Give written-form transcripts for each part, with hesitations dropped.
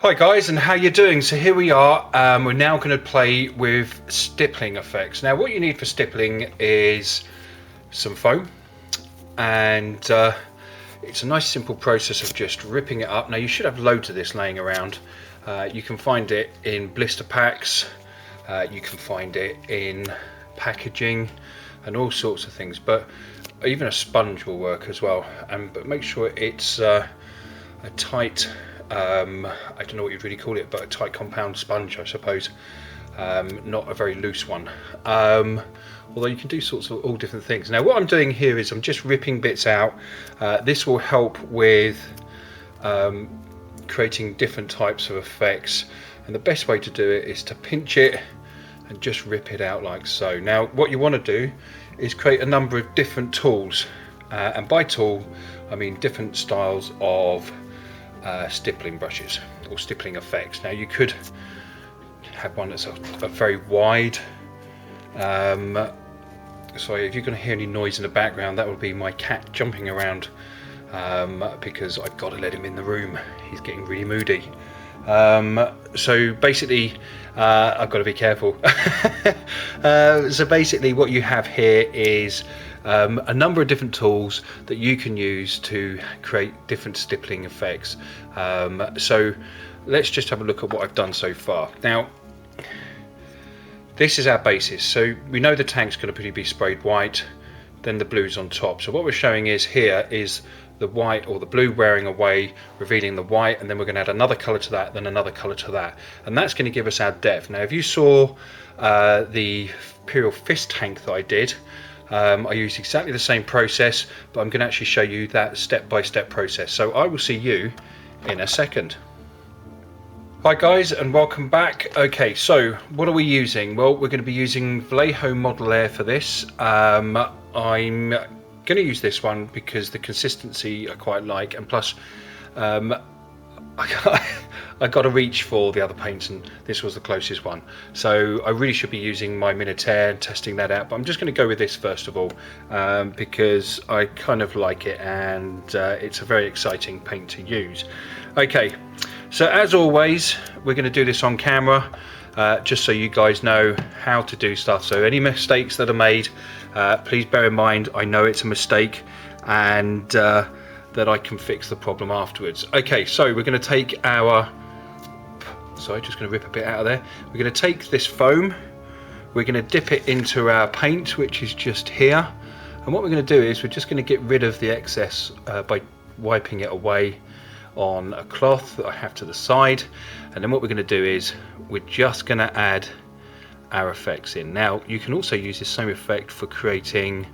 Hi guys, and how you doing? So here we are. We're now going to play with stippling effects. Now what you need for stippling is some foam, and it's a nice simple process of just ripping it up. Now you should have loads of this laying around. You can find it in blister packs, you can find it in packaging and all sorts of things, but even a sponge will work as well. But make sure it's a tight, I don't know what you'd really call it, but a tight compound sponge, I suppose, not a very loose one. Although you can do sorts of all different things. Now what I'm doing here is I'm just ripping bits out. This will help with creating different types of effects, and the best way to do it is to pinch it and just rip it out like so. Now what you want to do is create a number of different tools, and by tool I mean different styles of stippling brushes or stippling effects. Now you could have one that's a very wide, sorry if you're going to hear any noise in the background, that will be my cat jumping around, because I've got to let him in the room. He's getting really moody. So basically I've got to be careful. So basically what you have here is a number of different tools that you can use to create different stippling effects. So let's just have a look at what I've done so far. Now this is our basis, so we know the tank's going to be sprayed white, then the blue's on top. So what we're showing is here is the white or the blue wearing away, revealing the white, and then we're going to add another color to that, then another color to that, and that's going to give us our depth. Now if you saw the Imperial Fist tank that I did, I used exactly the same process, but I'm going to actually show you that step-by-step process. So I will see you in a second. Hi guys, and welcome back. Okay, so what are we using? Well, we're going to be using Vallejo Model Air for this. I'm going to use this one because the consistency I quite like, and plus I got to reach for the other paints, and this was the closest one. So I really should be using my Minotaur and testing that out, but I'm just going to go with this first of all, because I kind of like it, and it's a very exciting paint to use. Okay, so as always we're going to do this on camera, just so you guys know how to do stuff. So any mistakes that are made, please bear in mind I know it's a mistake, and that I can fix the problem afterwards. Okay, so we're going to take our, sorry, just going to rip a bit out of there. We're going to take this foam, we're going to dip it into our paint, which is just here, and what we're going to do is we're just going to get rid of the excess by wiping it away on a cloth that I have to the side, and then what we're going to do is we're just going to add our effects in. Now you can also use this same effect for creating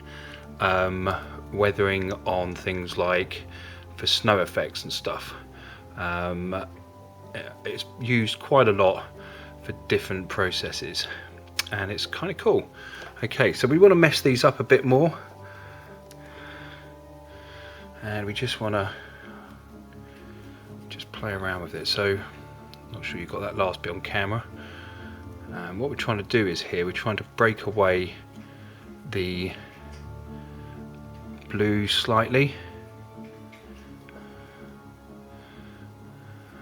weathering on things like for snow effects and stuff. It's used quite a lot for different processes, and it's kind of cool. Okay, so we want to mess these up a bit more, and we just want to just play around with it. So not sure you got that last bit on camera. What we're trying to do is here we're trying to break away the blue slightly,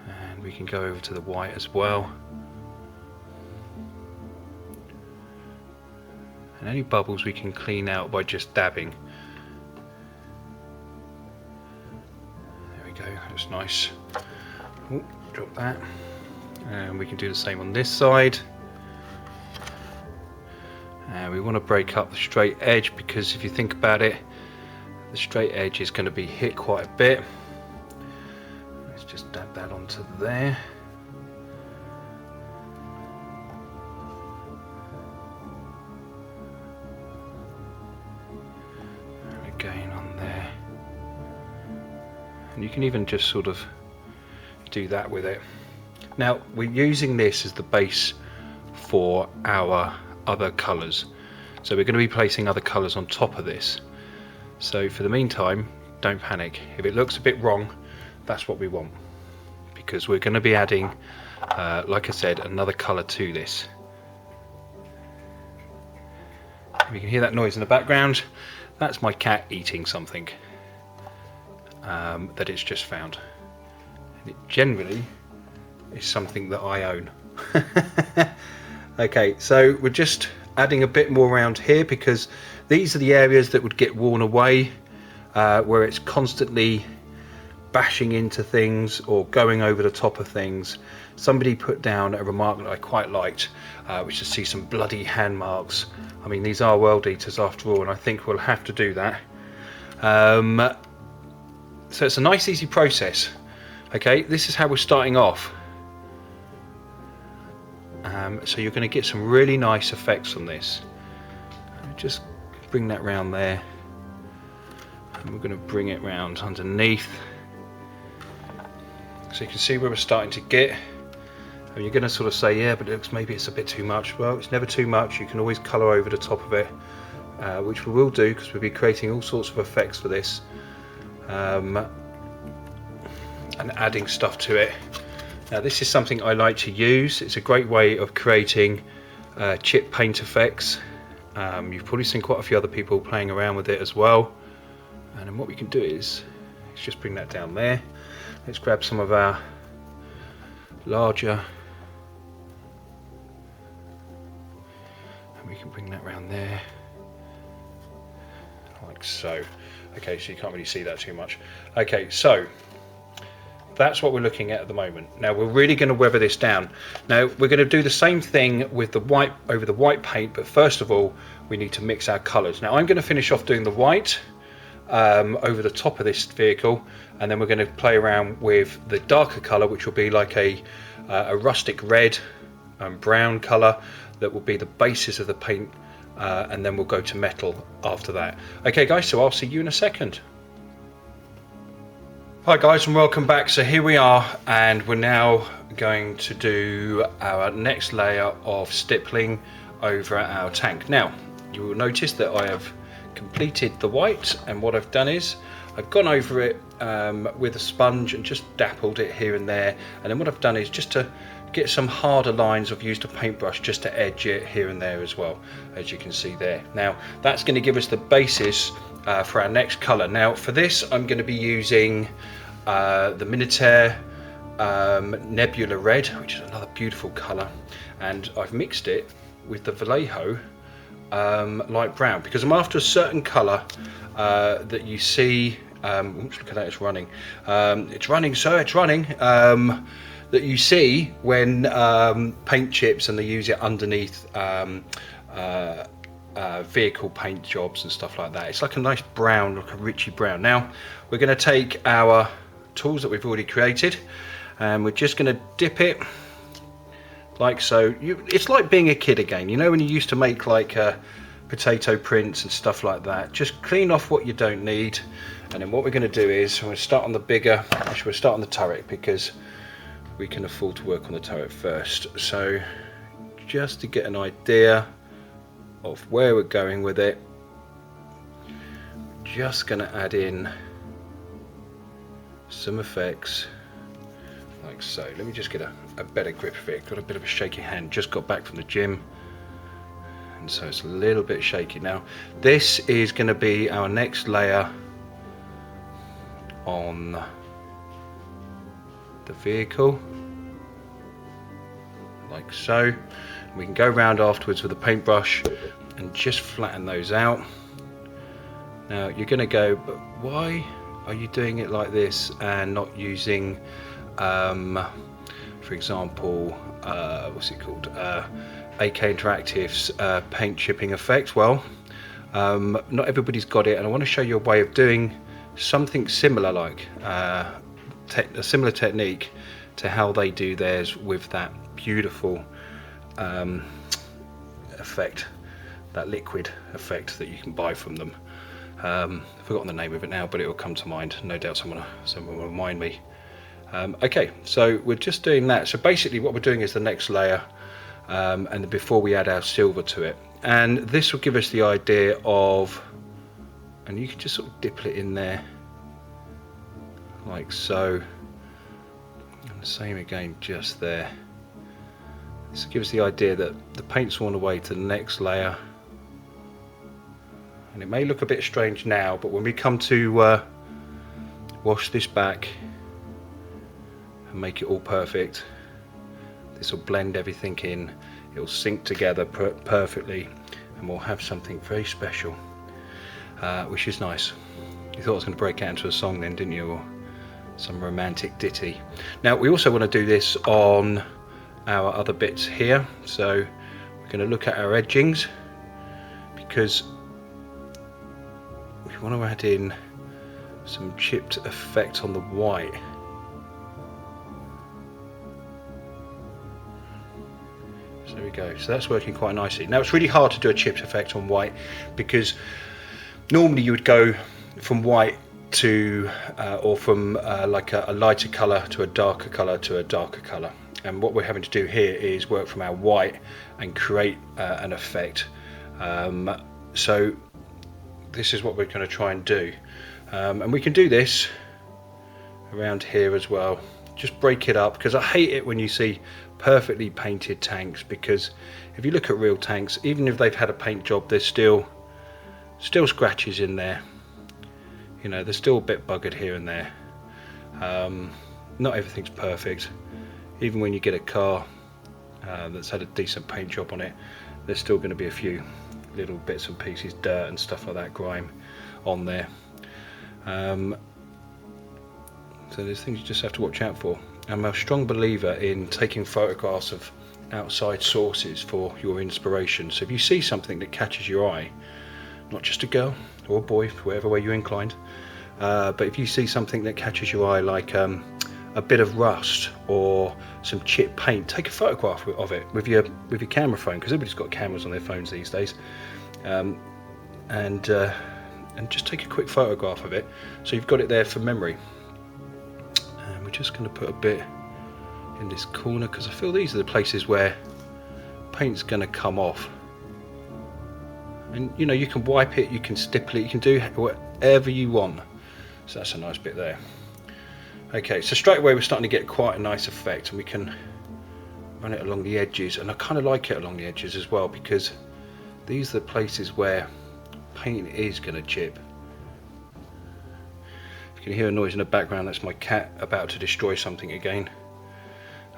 and we can go over to the white as well, and any bubbles we can clean out by just dabbing. There we go, that's nice. Ooh, drop that, and we can do the same on this side. And we want to break up the straight edge, because if you think about it, the straight edge is going to be hit quite a bit. Let's just dab that onto there. And again on there. And you can even just sort of do that with it. Now we're using this as the base for our other colours, so we're going to be placing other colours on top of this. So for the meantime, don't panic. If it looks a bit wrong, that's what we want, because we're going to be adding, like I said, another colour to this. If you can hear that noise in the background, that's my cat eating something that it's just found. And it generally is something that I own. Okay, so we're just adding a bit more around here because these are the areas that would get worn away, where it's constantly bashing into things or going over the top of things. Somebody put down a remark that I quite liked, which is see some bloody hand marks. I mean, these are world eaters after all, and I think we'll have to do that. So it's a nice easy process. Okay, this is how we're starting off. So you're going to get some really nice effects on this. Just bring that round there, and we're going to bring it round underneath, so you can see where we're starting to get. And you're going to sort of say, yeah, but maybe it's a bit too much. Well, it's never too much. You can always colour over the top of it, which we will do because we'll be creating all sorts of effects for this, and adding stuff to it. Now this is something I like to use. It's a great way of creating chip paint effects. You've probably seen quite a few other people playing around with it as well. And then what we can do is, let's just bring that down there. Let's grab some of our larger, and we can bring that round there, like so. Okay, so you can't really see that too much. Okay, so that's what we're looking at the moment. Now we're really going to weather this down. Now we're going to do the same thing with the white over the white paint, but first of all we need to mix our colours. Now I'm going to finish off doing the white over the top of this vehicle, and then we're going to play around with the darker colour, which will be like a rustic red and brown colour that will be the basis of the paint, and then we'll go to metal after that. Okay guys, so I'll see you in a second. Hi guys, and welcome back. So here we are, and we're now going to do our next layer of stippling over our tank. Now you will notice that I have completed the white, and what I've done is I've gone over it with a sponge and just dappled it here and there, and then what I've done is just to get some harder lines, I've used a paintbrush just to edge it here and there as well, as you can see there. Now that's going to give us the basis for our next colour. Now for this I'm going to be using the Minotaur Nebula Red, which is another beautiful colour, and I've mixed it with the Vallejo light brown because I'm after a certain colour that you see. Oops, look at that, it's running. It's running, sir, it's running. That you see when paint chips and they use it underneath vehicle paint jobs and stuff like that. It's like a nice brown, like a richy brown. Now we're going to take our tools that we've already created, and we're just going to dip it like so. It's like being a kid again, you know, when you used to make like potato prints and stuff like that. Just clean off what you don't need, and then what we're going to do is we're going to start on the bigger, actually we'll start on the turret because we can afford to work on the turret first. So just to get an idea of where we're going with it, just going to add in some effects like so. Let me just get a better grip of it. Got a bit of a shaky hand, just got back from the gym, and so it's a little bit shaky. Now this is going to be our next layer on the vehicle, like so. We can go around afterwards with a paintbrush and just flatten those out. Now you're going to go, but why are you doing it like this and not using for example what's it called, AK Interactive's paint chipping effect? Well, not everybody's got it, and I want to show you a way of doing something similar, like a similar technique to how they do theirs with that beautiful effect, that liquid effect that you can buy from them. I've forgotten the name of it now, but it will come to mind. No doubt someone will remind me. Okay, so we're just doing that. So basically what we're doing is the next layer, and before we add our silver to it, and this will give us the idea of, and you can just sort of dip it in there like so, and the same again just there. This gives us the idea that the paint's worn away to the next layer, and it may look a bit strange now, but when we come to wash this back and make it all perfect, This will blend everything in, it will sync together perfectly, and we'll have something very special, which is nice. You thought I was going to break out into a song then, didn't you, or some romantic ditty. Now we also want to do this on our other bits here, so we're going to look at our edgings, because we want to add in some chipped effect on the white. So there we go, so that's working quite nicely. Now it's really hard to do a chipped effect on white, because normally you would go from white to or from like a lighter colour to a darker colour to a darker colour, and what we're having to do here is work from our white and create an effect. So this is what we're going to try and do, and we can do this around here as well. Just break it up, because I hate it when you see perfectly painted tanks, because if you look at real tanks, even if they've had a paint job, there's still scratches in there. You know, they're still a bit buggered here and there. Not everything's perfect. Even when you get a car that's had a decent paint job on it, there's still going to be a few little bits and pieces, dirt and stuff like that, grime on there. So there's things you just have to watch out for. I'm a strong believer in taking photographs of outside sources for your inspiration. So if you see something that catches your eye, not just a girl or a boy, whatever way you're inclined, but if you see something that catches your eye, like a bit of rust or some chipped paint, take a photograph of it with your camera phone, because everybody's got cameras on their phones these days, and just take a quick photograph of it so you've got it there for memory. And we're just going to put a bit in this corner, because I feel these are the places where paint's going to come off. And you know, you can wipe it, you can stipple it, you can do whatever you want. So that's a nice bit there. Okay, so straight away we're starting to get quite a nice effect, and we can run it along the edges, and I kind of like it along the edges as well, because these are the places where paint is going to chip. If you can hear a noise in the background, that's my cat about to destroy something again.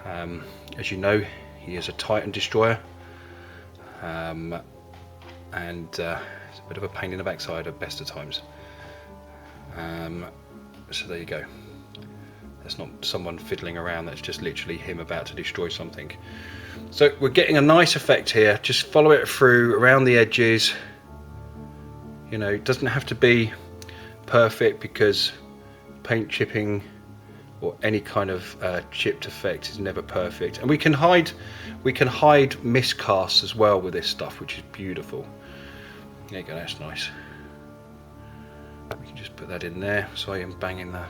As you know, he is a Titan destroyer. And it's a bit of a pain in the backside at best of times. So there you go. That's not someone fiddling around, that's just literally him about to destroy something. So we're getting a nice effect here. Just follow it through around the edges. You know, it doesn't have to be perfect, because paint chipping or any kind of chipped effect is never perfect. And we can hide miscasts as well with this stuff, which is beautiful. There you go, that's nice. We can just put that in there. So I am banging the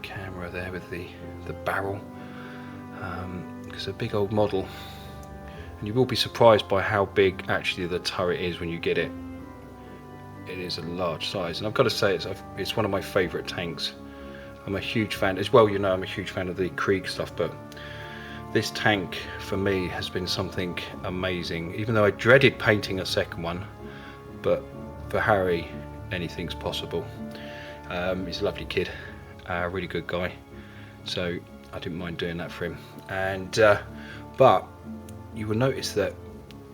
camera there with the barrel, because it's a big old model, and you will be surprised by how big actually the turret is when you get it. It is a large size, and I've got to say it's one of my favourite tanks. I'm a huge fan as well. You know, I'm a huge fan of the Krieg stuff, but this tank for me has been something amazing, even though I dreaded painting a second one. But for Harry, anything's possible. He's a lovely kid, a really good guy, so I didn't mind doing that for him. And but you will notice that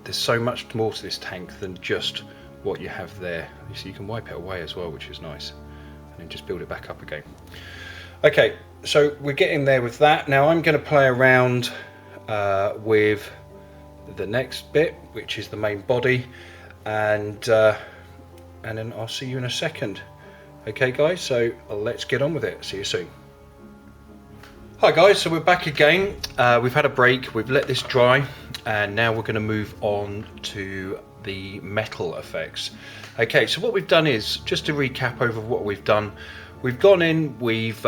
there's so much more to this tank than just what you have there. So you can wipe it away as well, which is nice, and then just build it back up again. Okay, so we're getting there with that. Now I'm going to play around with the next bit, which is the main body, and then I'll see you in a second. Okay guys, so let's get on with it. See you soon. Hi guys, so we're back again. We've had a break, we've let this dry, and now we're going to move on to the metal effects. Okay, so what we've done is, just to recap over what we've done, we've gone in, we've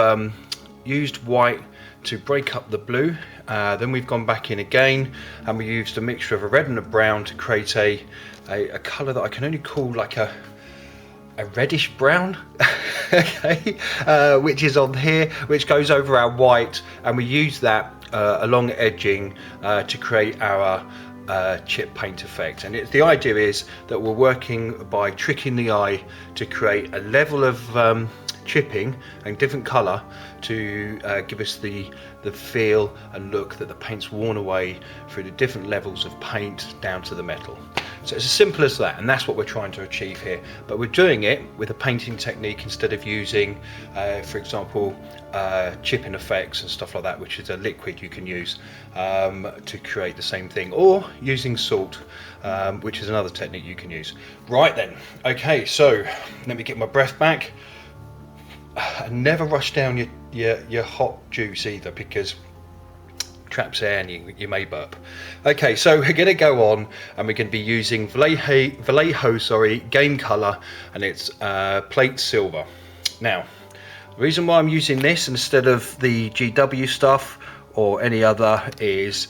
used white to break up the blue, then we've gone back in again, and we used a mixture of a red and a brown to create a colour that I can only call like a reddish brown, okay, which is on here, which goes over our white, and we use that along edging to create our chip paint effect. And the idea is that we're working by tricking the eye to create a level of chipping and different colour to give us the feel and look that the paint's worn away through the different levels of paint down to the metal. So it's as simple as that, and that's what we're trying to achieve here. But we're doing it with a painting technique instead of using, for example, chipping effects and stuff like that, which is a liquid you can use to create the same thing, or using salt, which is another technique you can use. Right then, okay, so let me get my breath back. And never rush down your hot juice either, because traps air and you may burp. Okay, so we're going to go on and we're going to be using Vallejo game colour, and it's plate silver. Now, the reason why I'm using this instead of the GW stuff or any other is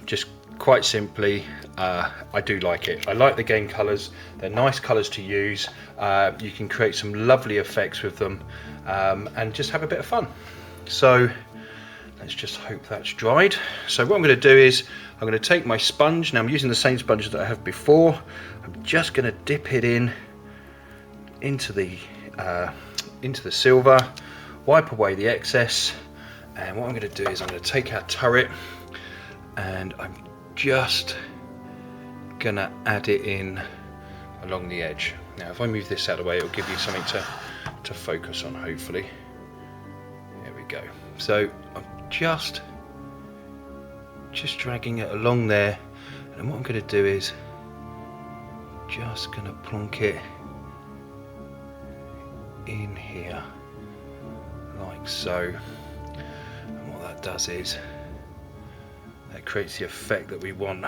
just quite simply, I do like it. I like the game colours. They're nice colours to use. You can create some lovely effects with them and just have a bit of fun. So let's just hope that's dried. So what I'm going to do is I'm going to take my sponge. Now I'm using the same sponge that I have before. I'm just going to dip it into the silver, wipe away the excess, and what I'm going to do is I'm going to take our turret and I'm just going to add it in along the edge. Now if I move this out of the way, it'll give you something to focus on, hopefully. There we go. So I'm just dragging it along there, and what I'm going to do is just going to plonk it in here like so, and what that does is that creates the effect that we want,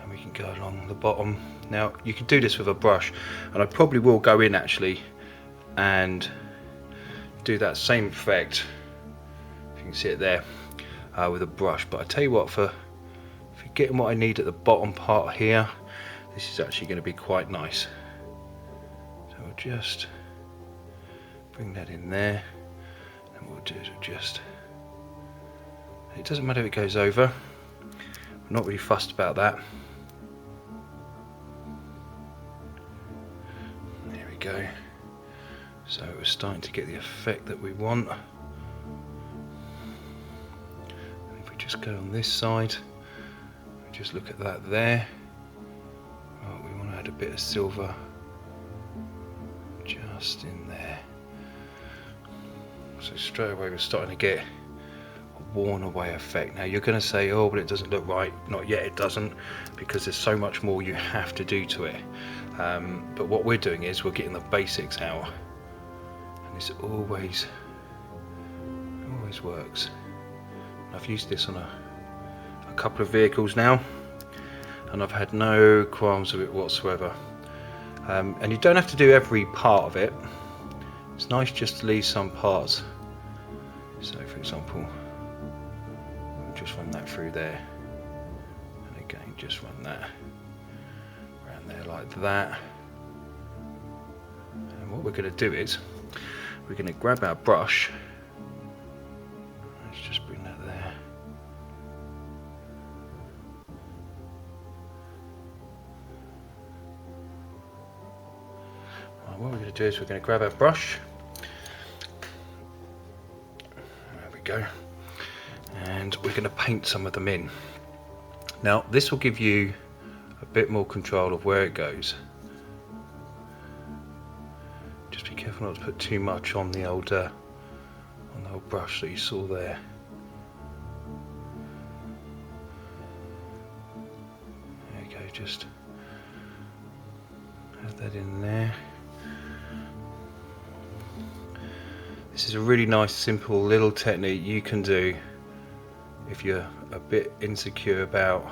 and we can go along the bottom. Now you can do this with a brush, and I probably will go in actually and do that same effect, if you can see it there, with a brush. But I tell you what, for getting what I need at the bottom part here, this is actually going to be quite nice. So we'll just bring that in there, and what we'll do is we'll just, it doesn't matter if it goes over, I'm not really fussed about that. There we go. So we're starting to get the effect that we want. And if we just go on this side, just look at that there. Oh, we want to add a bit of silver just in there. So straight away we're starting to get a worn away effect. Now you're going to say, oh, but it doesn't look right. Not yet, it doesn't, because there's so much more you have to do to it. But what we're doing is we're getting the basics out, and this always works. I've used this on a couple of vehicles now, and I've had no qualms with it whatsoever. And you don't have to do every part of it. It's nice just to leave some parts. So for example, just run that through there, and again just run that around there like that. And what we're going to do is we're going to grab our brush. Let's just bring that there. Right, what we're going to do is we're going to grab our brush. There we go. And we're going to paint some of them in. Now this will give you a bit more control of where it goes. Just be careful not to put too much on the old brush that you saw there. There you go, just add that in there. This is a really nice, simple little technique you can do if you're a bit insecure about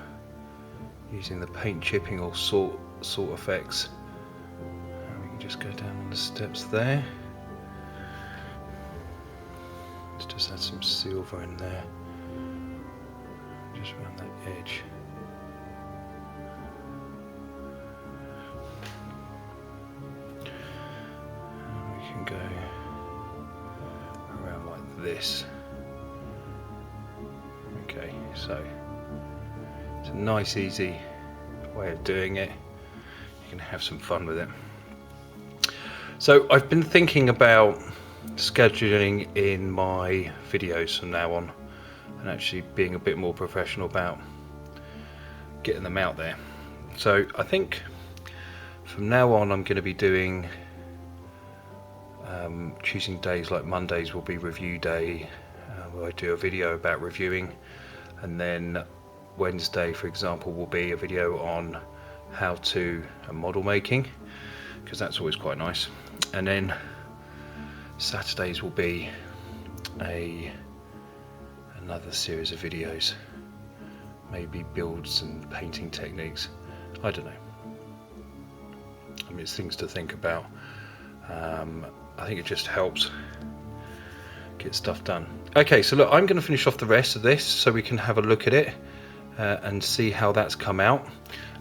using the paint chipping or salt effects. And we can just go down on the steps there. Let's just add some silver in there, just around that edge. And we can go around like this. Okay, so it's a nice, easy way of doing it. You can have some fun with it. So I've been thinking about scheduling in my videos from now on and actually being a bit more professional about getting them out there. So I think from now on I'm going to be doing choosing days like Mondays will be review day, where I do a video about reviewing, and then Wednesday, for example, will be a video on how to model making, because that's always quite nice. And then Saturdays will be another series of videos, maybe builds and painting techniques. I don't know. I mean, it's things to think about. I think it just helps get stuff done. Okay, so look, I'm going to finish off the rest of this so we can have a look at it and see how that's come out.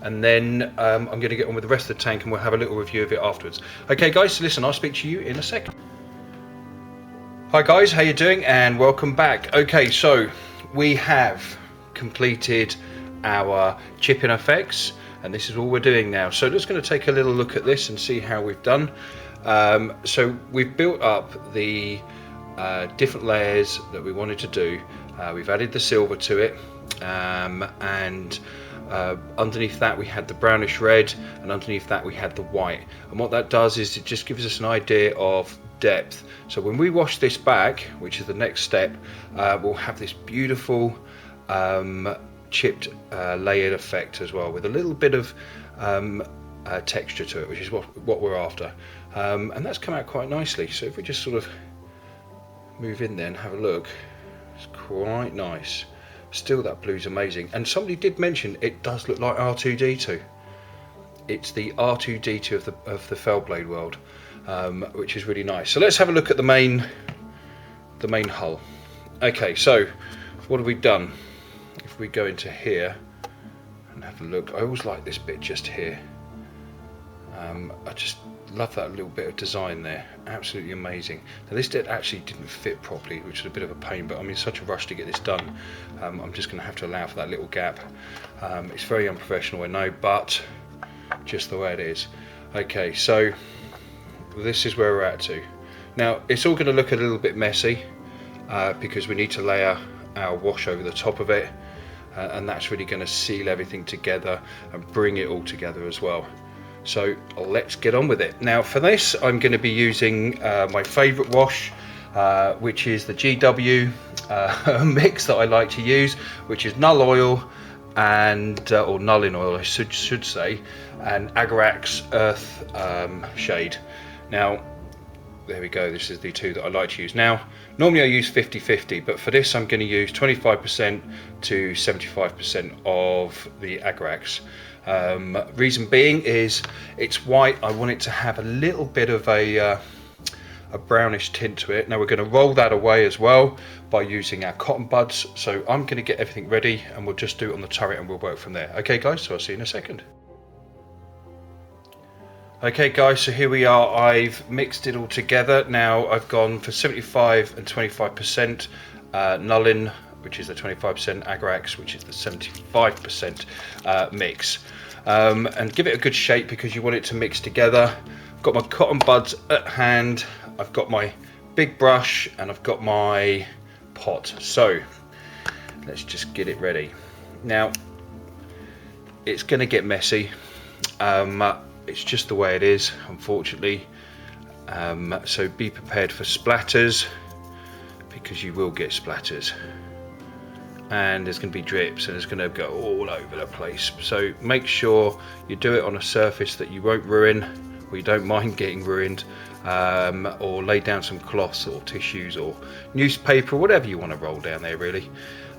And then I'm going to get on with the rest of the tank and we'll have a little review of it afterwards. Okay guys, so listen, I'll speak to you in a second. Hi guys, how you doing? And welcome back. Okay, so we have completed our chipping effects, and this is all we're doing now. So just going to take a little look at this and see how we've done. So we've built up the different layers that we wanted to do. We've added the silver to it, and underneath that we had the brownish red, and underneath that we had the white. And what that does is it just gives us an idea of depth. So when we wash this back, which is the next step, we'll have this beautiful chipped layered effect as well, with a little bit of texture to it, which is what we're after. And that's come out quite nicely. So if we just sort of move in there and have a look, it's quite nice. Still, that blue's amazing. And somebody did mention it does look like R2-D2. It's the R2-D2 of the Fellblade world, which is really nice. So let's have a look at the main hull. Okay, so what have we done? If we go into here and have a look, I always like this bit just here. I just love that little bit of design there, absolutely amazing. Now this actually didn't fit properly, which is a bit of a pain, but I'm in such a rush to get this done. I'm just going to have to allow for that little gap. It's very unprofessional, I know, but just the way it is. Okay, so this is where we're at to. Now it's all going to look a little bit messy because we need to layer our wash over the top of it, and that's really going to seal everything together and bring it all together as well. So let's get on with it. Now for this I'm going to be using my favourite wash, which is the GW mix that I like to use, which is Null Oil and or Null in Oil I should say, and Agarax Earth shade. Now there we go, this is the two that I like to use. Now normally I use 50-50, but for this I'm going to use 25% to 75% of the Agarax. Reason being is it's white, I want it to have a little bit of a brownish tint to it. Now we're going to roll that away as well by using our cotton buds. So I'm going to get everything ready and we'll just do it on the turret and we'll work from there. Okay guys, so I'll see you in a second. Okay guys, so here we are. I've mixed it all together. Now I've gone for 75 and 25% Nullin, which is the 25%, Agarax, which is the 75% mix. And give it a good shape because you want it to mix together. I've got my cotton buds at hand, I've got my big brush, and I've got my pot. So let's just get it ready. Now it's going to get messy. It's just the way it is, unfortunately. So be prepared for splatters, because you will get splatters. And there's going to be drips and it's going to go all over the place. So make sure you do it on a surface that you won't ruin, or you don't mind getting ruined, or lay down some cloths or tissues or newspaper, or whatever you want to roll down there really.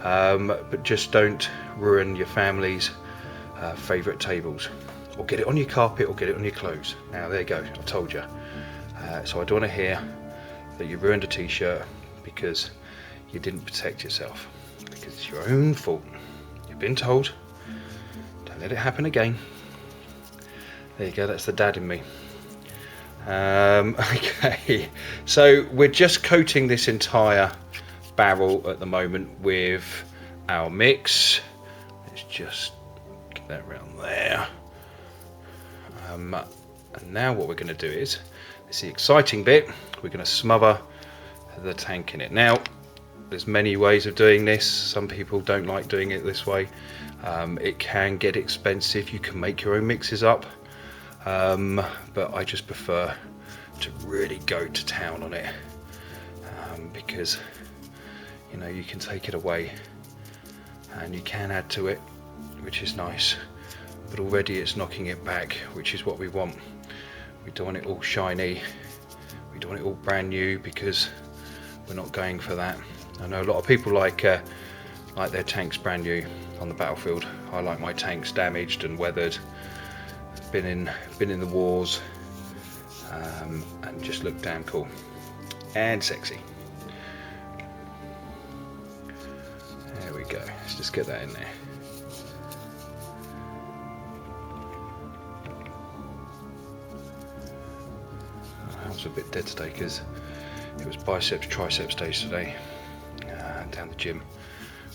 But just don't ruin your family's favourite tables, or get it on your carpet, or get it on your clothes. Now there you go, I told you. So I don't want to hear that you ruined a t-shirt because you didn't protect yourself. Because it's your own fault. You've been told. Don't let it happen again. There you go, that's the dad in me. Okay, so we're just coating this entire barrel at the moment with our mix. Let's just get that around there. And now what we're going to do is, it's the exciting bit. We're going to smother the tank in it. Now, there's many ways of doing this. Some people don't like doing it this way. It can get expensive. You can make your own mixes up, but I just prefer to really go to town on it, because you know, you can take it away and you can add to it, which is nice, but already it's knocking it back, which is what we want. We don't want it all shiny, we don't want it all brand new, because we're not going for that. I know a lot of people like their tanks brand new on the battlefield. I like my tanks damaged and weathered, been in the wars, and just look damn cool and sexy. There we go. Let's just get that in there. I was a bit dead today because it was biceps triceps days today, down the gym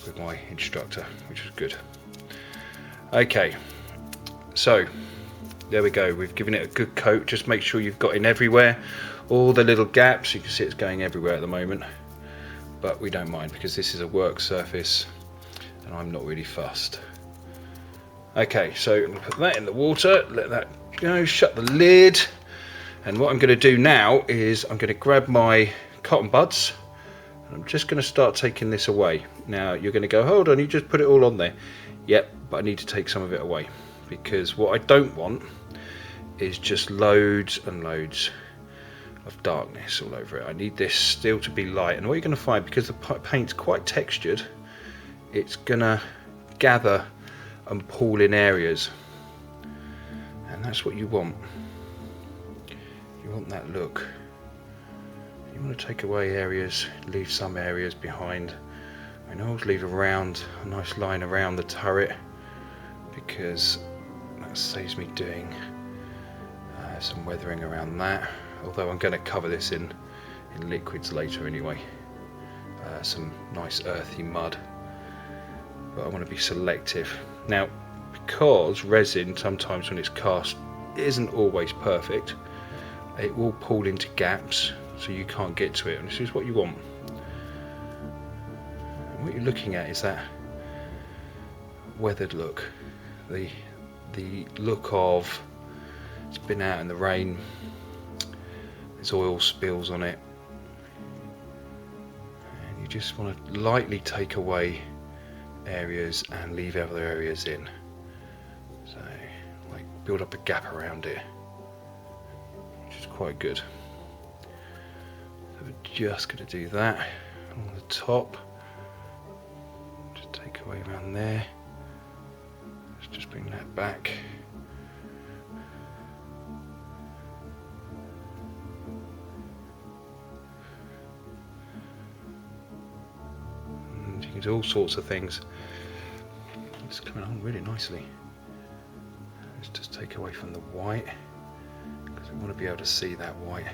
with my instructor, which was good. Okay, so there we go. We've given it a good coat. Just make sure you've got in everywhere, all the little gaps. You can see it's going everywhere at the moment, but we don't mind because this is a work surface and I'm not really fussed. Okay, so I'm gonna put that in the water, let that go, shut the lid, and what I'm going to do now is I'm going to grab my cotton buds and I'm just going to start taking this away. Now you're going to go, hold on, you just put it all on there. Yep, but I need to take some of it away, because what I don't want is just loads and loads of darkness all over it. I need this still to be light, and what you're going to find, because the paint's quite textured, it's going to gather and pool in areas, and that's what you want. You want that look. You want to take away areas, leave some areas behind. I always leave a nice line around the turret, because that saves me doing some weathering around that. Although I'm going to cover this in liquids later anyway, some nice earthy mud, but I want to be selective. Now, because resin sometimes when it's cast isn't always perfect, it will pull into gaps so you can't get to it, and this is what you want. And what you're looking at is that weathered look, the look of it's been out in the rain, there's oil spills on it, and you just want to lightly take away areas and leave other areas in, so like build up a gap around it, which is quite good. So we're just going to do that on the top, just take away around there, let's just bring that back. And you can do all sorts of things. It's coming on really nicely. Let's just take away from the white, because we want to be able to see that white.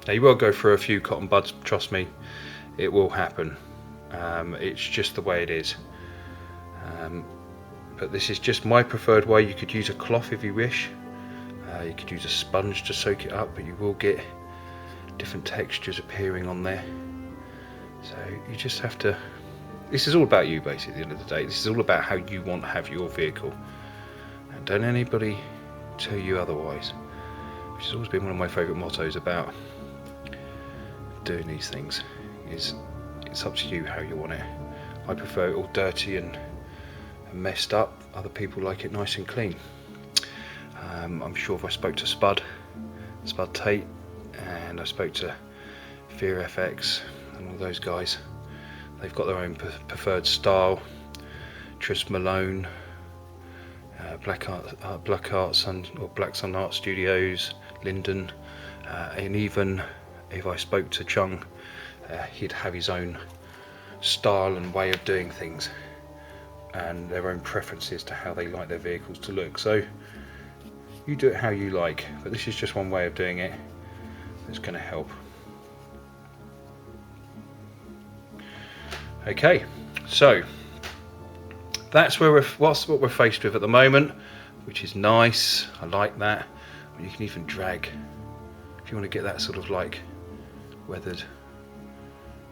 Now you will go through a few cotton buds, trust me, it will happen. It's just the way it is. But this is just my preferred way. You could use a cloth if you wish. You could use a sponge to soak it up, but you will get different textures appearing on there. So you just have to, this is all about you basically at the end of the day. This is all about how you want to have your vehicle. And don't anybody tell you otherwise, which has always been one of my favourite mottos about doing these things, is it's up to you how you want it. I prefer it all dirty and messed up. Other people like it nice and clean. I'm sure if I spoke to Spud Tate, and I spoke to Fear FX and all those guys, they've got their own preferred style. Tris Malone, Black Sun Art Studios, Linden, and even if I spoke to Chung, he'd have his own style and way of doing things, and their own preferences to how they like their vehicles to look. So you do it how you like, but this is just one way of doing it that's going to help. Okay, so that's what we're faced with at the moment, which is nice. I like that. You can even drag, if you want to get that sort of like weathered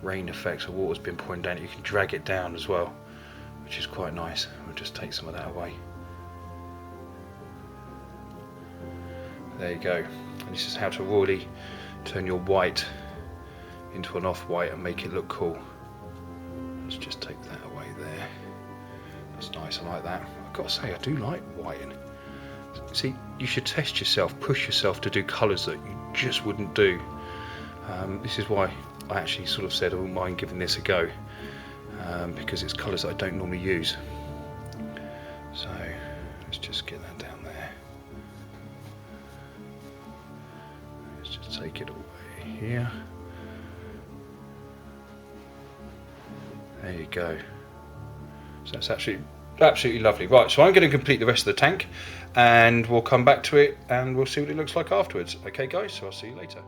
rain effect, or water's been pouring down, you can drag it down as well, which is quite nice. We'll just take some of that away. There you go. And this is how to really turn your white into an off-white and make it look cool. Let's just take that away there. That's nice, I like that. I've got to say, I do like whiting. See, you should test yourself, push yourself to do colours that you just wouldn't do. This is why I actually sort of said I wouldn't mind giving this a go, because it's colours that I don't normally use. So let's just get that down there. Let's just take it away here. There you go. So that's absolutely lovely. Right, so I'm going to complete the rest of the tank, and we'll come back to it and we'll see what it looks like afterwards. Okay guys, so I'll see you later.